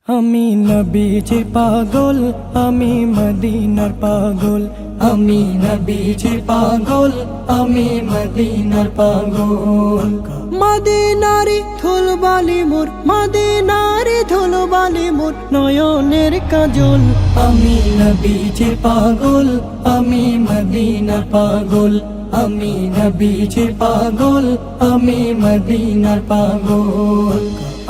আমি নবীজির পাগল, আমি মদিনার পাগল। আমি নবীজির পাগল, আমি মদিনার পাগল। মদিনারি ধুলবালি মোর, মদিনারি ধুলবালি মোর নয়নের কাজল। আমি নবীজির পাগল, আমি মদিনার পাগল। আমি নবীজির পাগল, আমি মদিনার পাগল।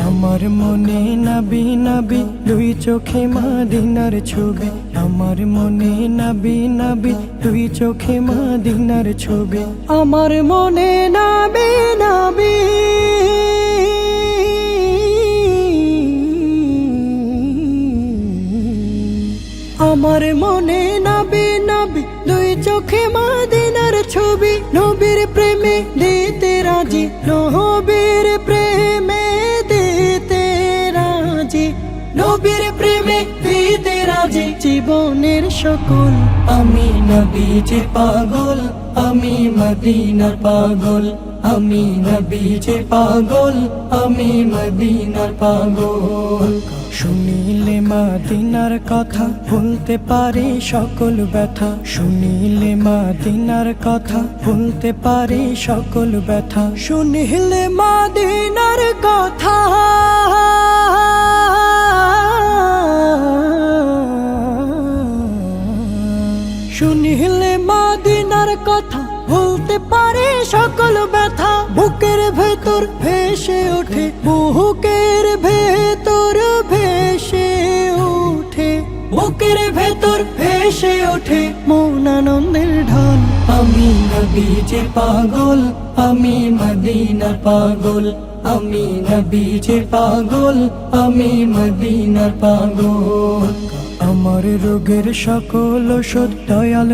আমার মনে নবী নবী দুই চোখে মদিনার ছবি। আমার মনে নবী নবী দুই চোখে মদিনার ছবি। আমার মনে নবী নবী আমার মনে নবী নবী দুই চোখে মদিনার ছবি। নবীর প্রেমে দিতে রাজি, নবীর প্রেমে দিতে রাজি, নবীর প্রেমে দিতে রাজি জীবনের সকল। আমি নবীজির পাগল, আমি মদিনার পাগল। আমি নবীজির পাগল, আমি মদিনার পাগল। শুনিলে মদিনার কথা ভুলতে পারি সকল ব্যথা। শুনিলে মদিনার কথা ভুলতে পারি সকল ব্যথা। শুনিলে মদিনার কথা শুনিলে মদিনার কথা ভুলতে পারে সকল ব্যথা। বুকের ভেতর ভেসে ওঠে, বুকের ভেতর ভেসে ওঠে, বুকের ভেতর ভেসে ওঠে মন আনন্দের ঢল। আমি নবীজির পাগল, আমি মদিনার পাগল। আমি নবীজির পাগল, আমি মদিনার পাগল। আমার রোগের সকল ওষুধ দয়াল